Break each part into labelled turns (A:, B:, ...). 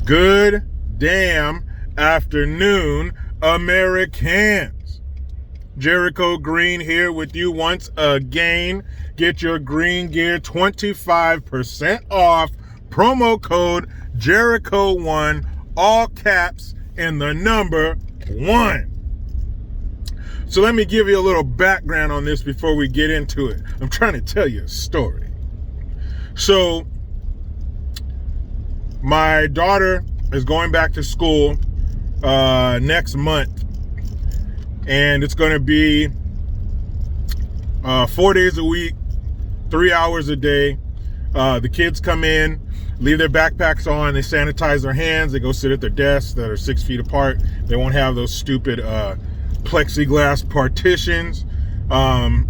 A: Good damn afternoon, Americans. Jericho Green here with you once again. Get your green gear 25% off. Promo code Jericho1, all caps, and the number 1. So let me give you a little background on this before we get into it. I'm trying to tell you a story. So my daughter is going back to school next month, and it's going to be 4 days a week, 3 hours a day. The kids come in, leave their backpacks on, they sanitize their hands, they go sit at their desks that are 6 feet apart. They won't have those stupid plexiglass partitions, and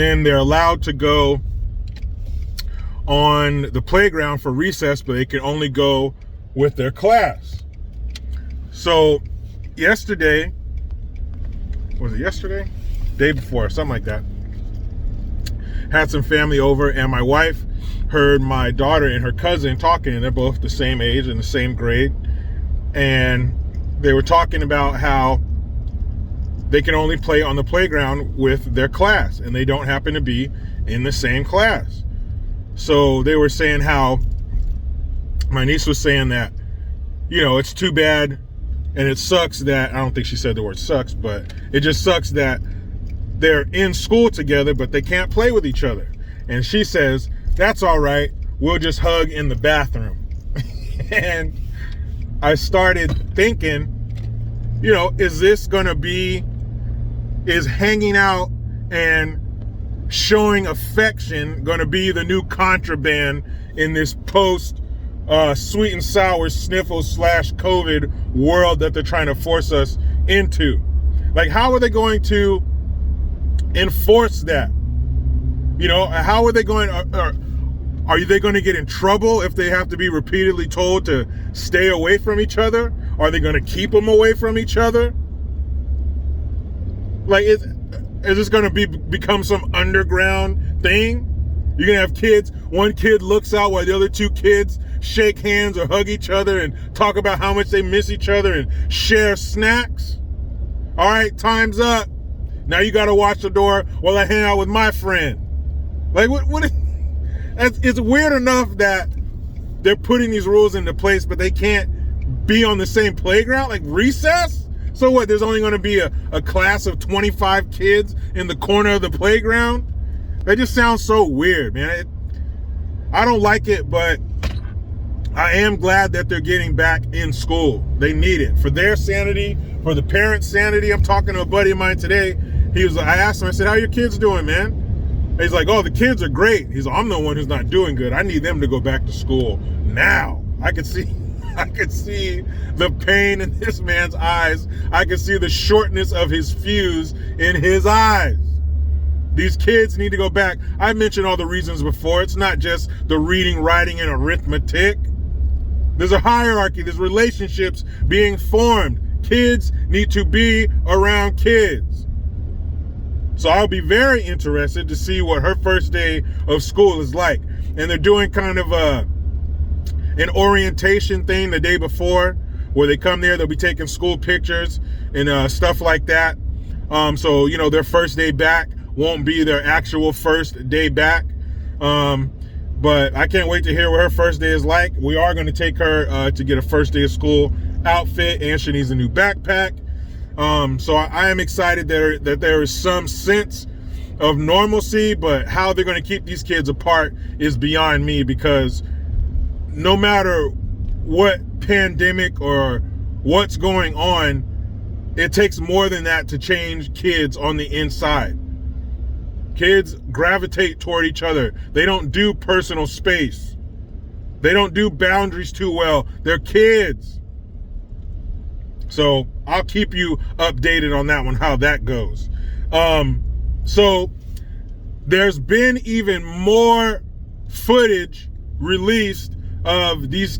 A: then they're allowed to go on the playground for recess, but they can only go with their class. So yesterday, was it yesterday? Day before, something like that. Had some family over, and my wife heard my daughter and her cousin talking, and they're both the same age and the same grade. And they were talking about how they can only play on the playground with their class, and they don't happen to be in the same class. So they were saying how my niece was saying that, you know, it's too bad and it sucks that, I don't think she said the word sucks, but it just sucks that they're in school together, but they can't play with each other. And she says, that's all right, we'll just hug in the bathroom. And I started thinking, you know, is hanging out and showing affection going to be the new contraband in this post sweet and sour sniffle / COVID world that they're trying to force us into? Like, how are they going to enforce that? You know, how are they going, are they going to get in trouble if they have to be repeatedly told to stay away from each other? Are they going to keep them away from each other? Like, is this going to become some underground thing? You're going to have kids, one kid looks out while the other two kids shake hands or hug each other and talk about how much they miss each other and share snacks. All right, time's up. Now you got to watch the door while I hang out with my friend. Like, it's weird enough that they're putting these rules into place, but they can't be on the same playground, like recess? So what, there's only going to be a class of 25 kids in the corner of the playground? That just sounds so weird, man. I don't like it, but I am glad that they're getting back in school. They need it for their sanity, for the parents' sanity. I'm talking to a buddy of mine today. I asked him, I said, how are your kids doing, man? And he's like, oh, the kids are great. He's like, I'm the one who's not doing good. I need them to go back to school now. I could see the pain in this man's eyes. I could see the shortness of his fuse in his eyes. These kids need to go back. I mentioned all the reasons before. It's not just the reading, writing, and arithmetic. There's a hierarchy. There's relationships being formed. Kids need to be around kids. So I'll be very interested to see what her first day of school is like. And they're doing kind of an orientation thing the day before, where they come there, they'll be taking school pictures and stuff like that. So, you know, their first day back won't be their actual first day back. But I can't wait to hear what her first day is like. We are going to take her to get a first day of school outfit, and she needs a new backpack. So I am excited that there is some sense of normalcy, but how they're going to keep these kids apart is beyond me, because no matter what pandemic or what's going on, it takes more than that to change kids on the inside. Kids gravitate toward each other. They don't do personal space. They don't do boundaries too well. They're kids. So I'll keep you updated on that one, how that goes. So there's been even more footage released of these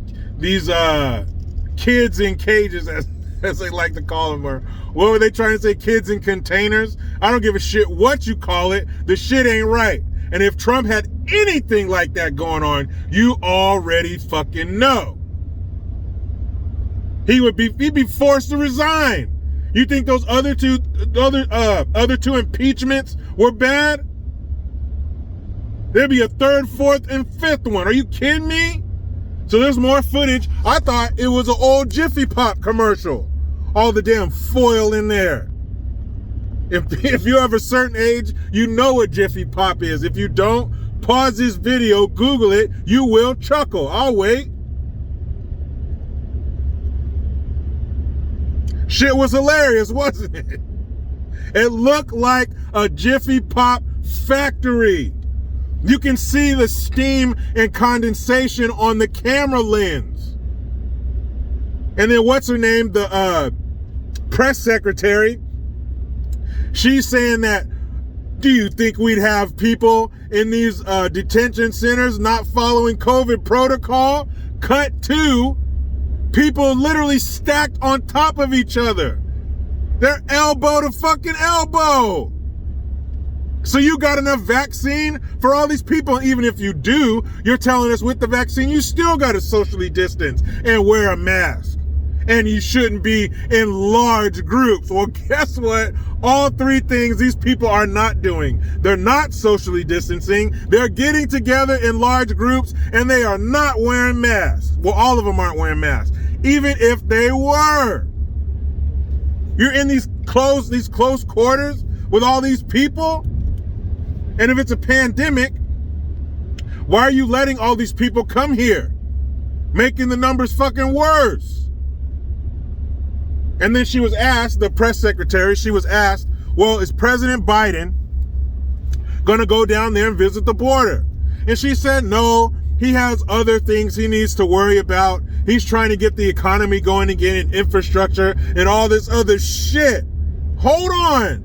A: kids in cages, as they like to call them, or what were they trying to say, kids in containers? I don't give a shit what you call it. The shit ain't right. And if Trump had anything like that going on, you already fucking know. He'd be forced to resign. You think those other two impeachments were bad? There'd be a third, fourth, and fifth one. Are you kidding me? So there's more footage. I thought it was an old Jiffy Pop commercial. All the damn foil in there. If you're of a certain age, you know what Jiffy Pop is. If you don't, pause this video, Google it. You will chuckle. I'll wait. Shit was hilarious, wasn't it? It looked like a Jiffy Pop factory. You can see the steam and condensation on the camera lens. And then what's her name? The press secretary. She's saying that, do you think we'd have people in these detention centers not following COVID protocol? Cut to people literally stacked on top of each other. They're elbow to fucking elbow. So you got enough vaccine for all these people? And even if you do, you're telling us with the vaccine, you still got to socially distance and wear a mask. And you shouldn't be in large groups. Well, guess what? All three things these people are not doing. They're not socially distancing. They're getting together in large groups and they are not wearing masks. Well, all of them aren't wearing masks. Even if they were. You're in these close quarters with all these people. And if it's a pandemic, why are you letting all these people come here? Making the numbers fucking worse. And then she was asked, the press secretary, she was asked, well, is President Biden going to go down there and visit the border? And she said, no, he has other things he needs to worry about. He's trying to get the economy going again and infrastructure and all this other shit. Hold on.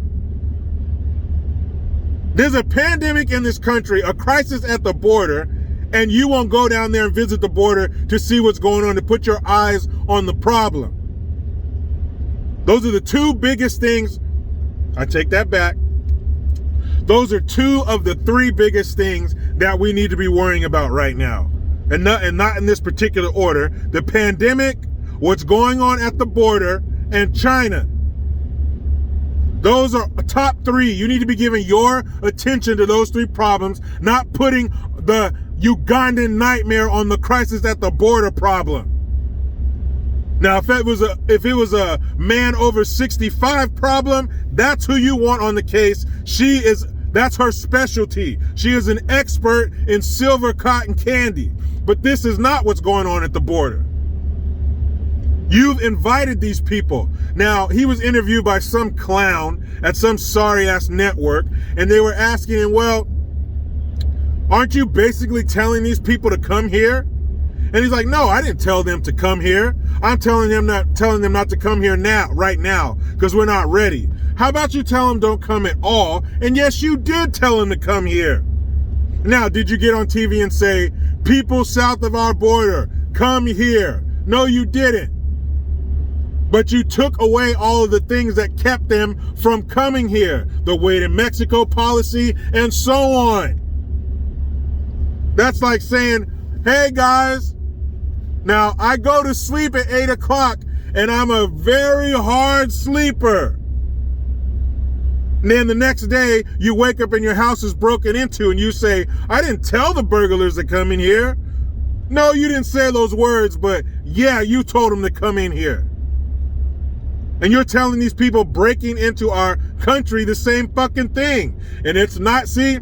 A: There's a pandemic in this country, a crisis at the border, and you won't go down there and visit the border to see what's going on, to put your eyes on the problem. Those are the two biggest things. I take that back. Those are two of the three biggest things that we need to be worrying about right now. And not in this particular order. The pandemic, what's going on at the border, and China. Those are top three. You need to be giving your attention to those three problems, not putting the Ugandan nightmare on the crisis at the border problem. Now, if it was a man over 65 problem, that's who you want on the case. That's her specialty. She is an expert in silver cotton candy. But this is not what's going on at the border. You've invited these people. Now, he was interviewed by some clown at some sorry-ass network, and they were asking him, well, aren't you basically telling these people to come here? And he's like, no, I didn't tell them to come here. I'm telling them not to come here right now, because we're not ready. How about you tell them don't come at all? And yes, you did tell them to come here. Now, did you get on TV and say, people south of our border, come here? No, you didn't. But you took away all of the things that kept them from coming here. The wait in Mexico policy and so on. That's like saying, hey guys, now I go to sleep at 8 o'clock and I'm a very hard sleeper. And then the next day you wake up and your house is broken into and you say, I didn't tell the burglars to come in here. No, you didn't say those words, but yeah, you told them to come in here. And you're telling these people breaking into our country the same fucking thing. And it's Nazi.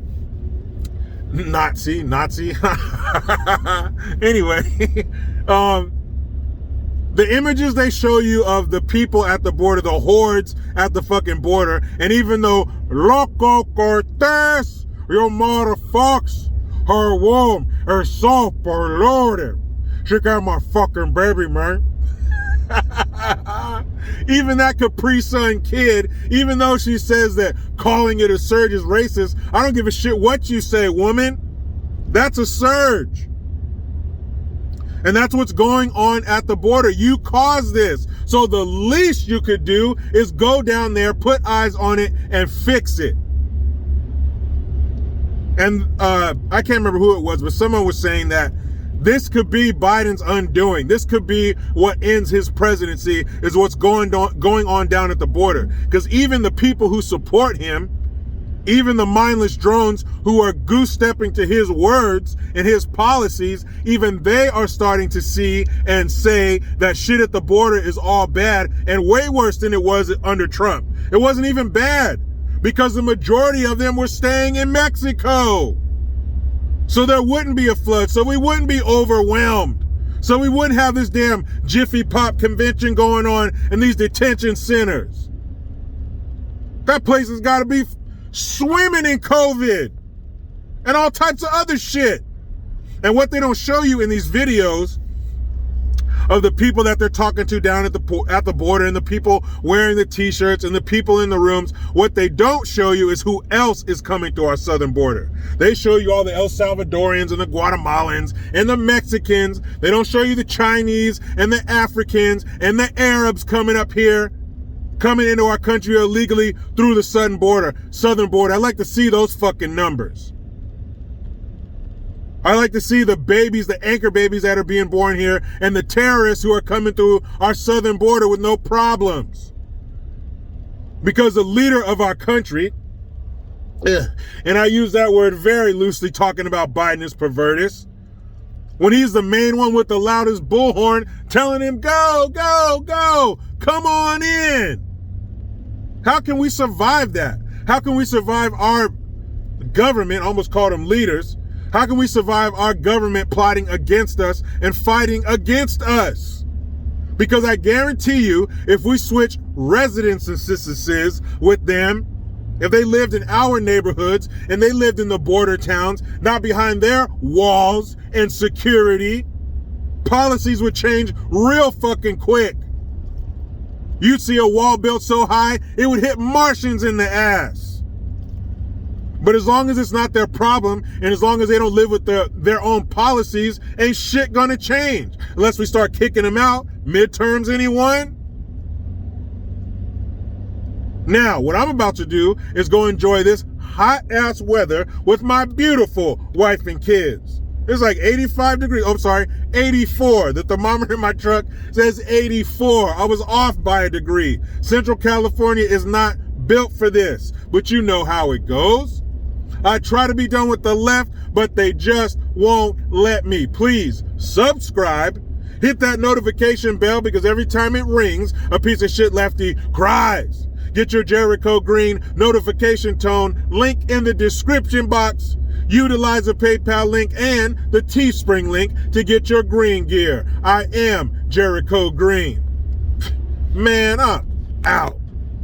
A: Anyway, the images they show you of the people at the border, the hordes at the fucking border, and even though Loco Cortez, your motherfucks, her womb, her soft, her loaded. She got my fucking baby, man. Even that Capri Sun kid, even though she says that calling it a surge is racist, I don't give a shit what you say, woman. That's a surge. And that's what's going on at the border. You caused this. So the least you could do is go down there, put eyes on it, and fix it. And I can't remember who it was, but someone was saying that This could be Biden's undoing. This could be what ends his presidency, is what's going on down at the border. Because even the people who support him, even the mindless drones who are goose-stepping to his words and his policies, even they are starting to see and say that shit at the border is all bad and way worse than it was under Trump. It wasn't even bad because the majority of them were staying in Mexico. So there wouldn't be a flood, so we wouldn't be overwhelmed. So we wouldn't have this damn Jiffy Pop convention going on in these detention centers. That place has got to be swimming in COVID and all types of other shit. And what they don't show you in these videos of the people that they're talking to down at the border and the people wearing the t-shirts and the people in the rooms, what they don't show you is who else is coming to our southern border. They show you all the El Salvadorians and the Guatemalans and the Mexicans. They don't show you the Chinese and the Africans and the Arabs coming up here, coming into our country illegally through the southern border. I'd like to see those fucking numbers. I like to see the babies, the anchor babies that are being born here, and the terrorists who are coming through our southern border with no problems. Because the leader of our country, and I use that word very loosely talking about Biden as pervertus, when he's the main one with the loudest bullhorn telling him, go, go, go, come on in. How can we survive that? How can we survive our government, almost called them leaders, how can we survive our government plotting against us and fighting against us? Because I guarantee you, if we switch residences with them, if they lived in our neighborhoods and they lived in the border towns, not behind their walls and security, policies would change real fucking quick. You'd see a wall built so high, it would hit Martians in the ass. But as long as it's not their problem, and as long as they don't live with their own policies, ain't shit gonna change. Unless we start kicking them out. Midterms, anyone? Now, what I'm about to do is go enjoy this hot-ass weather with my beautiful wife and kids. It's like 85 degrees. Oh, I'm sorry, 84. The thermometer in my truck says 84. I was off by a degree. Central California is not built for this, but you know how it goes. I try to be done with the left, but they just won't let me. Please subscribe, hit that notification bell, because every time it rings, a piece of shit lefty cries. Get your Jericho Green notification tone, link in the description box. Utilize the PayPal link and the Teespring link to get your green gear. I am Jericho Green. Man, I'm out.